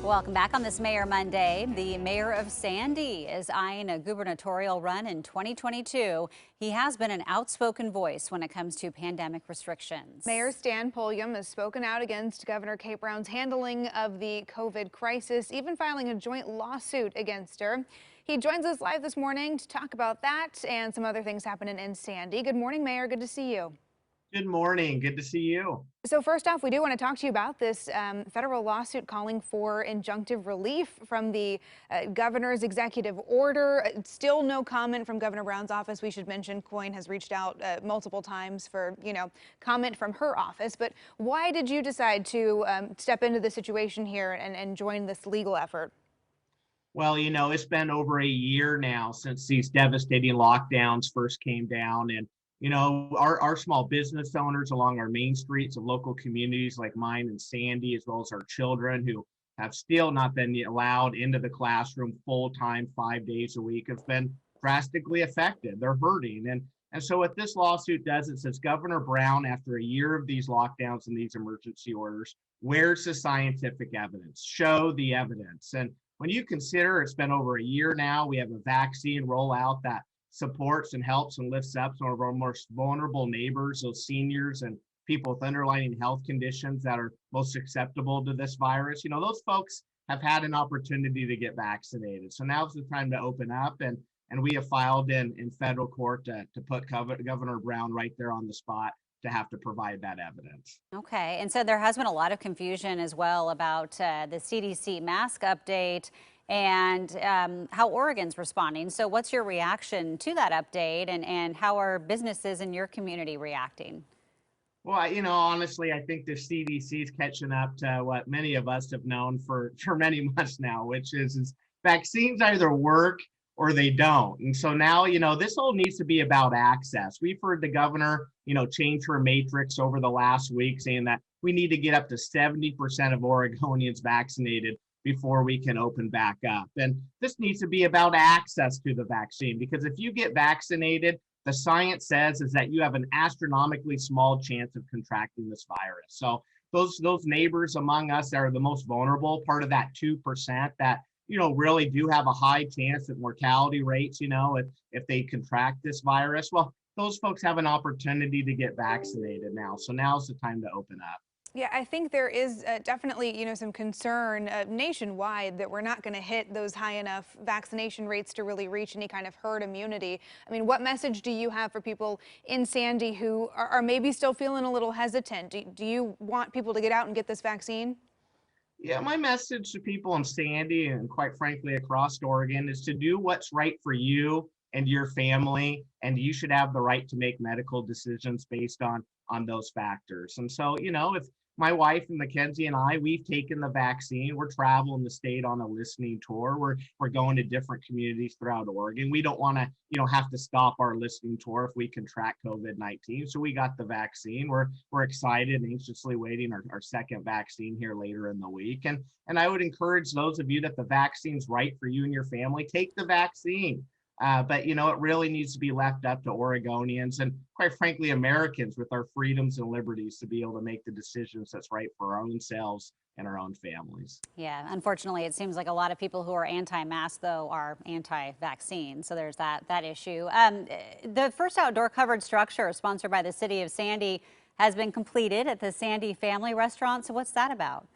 Welcome back on this Mayor Monday. The mayor of Sandy is eyeing a gubernatorial run in 2022. He has been an outspoken voice when it comes to pandemic restrictions. Mayor Stan Pulliam has spoken out against Governor Kate Brown's handling of the COVID crisis, even filing a joint lawsuit against her. He joins us live this morning to talk about that and some other things happening in Sandy. Good morning, Mayor. Good to see you. Good morning. Good to see you. So first off, we do want to talk to you about this federal lawsuit calling for injunctive relief from the governor's executive order. Still no comment from Governor Brown's office. We should mention KOIN has reached out multiple times for, comment from her office. But why did you decide to step into the situation here and join this legal effort? Well, it's been over a year now since these devastating lockdowns first came down. And, our small business owners along our main streets of local communities like mine and Sandy, as well as our children who have still not been allowed into the classroom full time 5 days a week, have been drastically affected. They're hurting. And so what this lawsuit does, it says, Governor Brown, after a year of these lockdowns and these emergency orders, where's the scientific evidence? Show the evidence. And when you consider it's been over a year now, we have a vaccine rollout that supports and helps and lifts up some of our most vulnerable neighbors, those seniors and people with underlying health conditions that are most susceptible to this virus. Those folks have had an opportunity to get vaccinated. So now's the time to open up, and we have filed in federal court to put Governor Brown right there on the spot to have to provide that evidence. Okay, and so there has been a lot of confusion as well about the CDC mask update and how Oregon's responding. So what's your reaction to that update, and how are businesses in your community reacting? Well, honestly, I think the CDC is catching up to what many of us have known for many months now, which is vaccines either work or they don't. And so now, this all needs to be about access. We've heard the governor, change her matrix over the last week, saying that we need to get up to 70% of Oregonians vaccinated before we can open back up. And this needs to be about access to the vaccine, because if you get vaccinated, the science says is that you have an astronomically small chance of contracting this virus. So those neighbors among us that are the most vulnerable, part of that 2% that really do have a high chance of mortality rates, if they contract this virus, well, those folks have an opportunity to get vaccinated now. So now's the time to open up. Yeah, I think there is definitely, some concern nationwide that we're not going to hit those high enough vaccination rates to really reach any kind of herd immunity. I mean, what message do you have for people in Sandy who are maybe still feeling a little hesitant? Do you want people to get out and get this vaccine? Yeah, my message to people in Sandy and quite frankly across Oregon is to do what's right for you and your family, and you should have the right to make medical decisions based on those factors. And so, if my wife and Mackenzie and we've taken the vaccine, we're traveling the state on a listening tour. We're going to different communities throughout Oregon. We don't want to, have to stop our listening tour if we contract COVID-19. So we got the vaccine. We're excited and anxiously waiting our second vaccine here later in the week. And I would encourage those of you that the vaccine's right for you and your family, take the vaccine. But it really needs to be left up to Oregonians and quite frankly Americans with our freedoms and liberties to be able to make the decisions that's right for our own selves and our own families. Yeah, unfortunately, it seems like a lot of people who are anti-mask, though, are anti-vaccine. So there's that issue. The first outdoor covered structure sponsored by the city of Sandy has been completed at the Sandy Family Restaurant. So what's that about?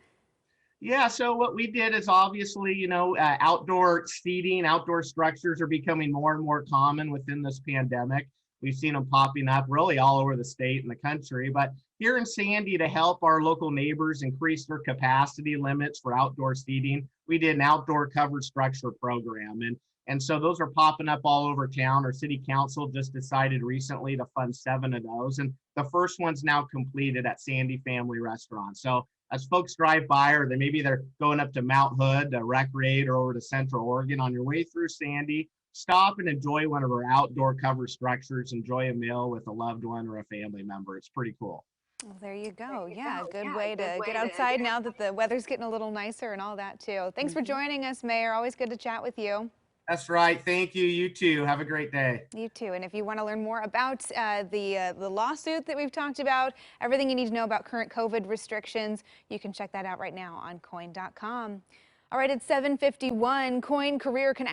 Yeah, so what we did is obviously, outdoor seating, outdoor structures are becoming more and more common within this pandemic. We've seen them popping up really all over the state and the country. But here in Sandy, to help our local neighbors increase their capacity limits for outdoor seating, we did an outdoor covered structure program. And so those are popping up all over town. Our city council just decided recently to fund 7 of those. And the first one's now completed at Sandy Family Restaurant. So as folks drive by, or maybe they're going up to Mount Hood to recreate, or over to Central Oregon, on your way through Sandy, stop and enjoy one of our outdoor cover structures. Enjoy a meal with a loved one or a family member. It's pretty cool. Well, there you go. Yeah, good way to get outside now that the weather's getting a little nicer and all that too. Thanks for joining us, Mayor. Always good to chat with you. That's right. Thank you. You too. Have a great day. You too. And if you want to learn more about the lawsuit that we've talked about, everything you need to know about current COVID restrictions, you can check that out right now on KOIN.com. All right, it's 7:51. Coin Career Connect.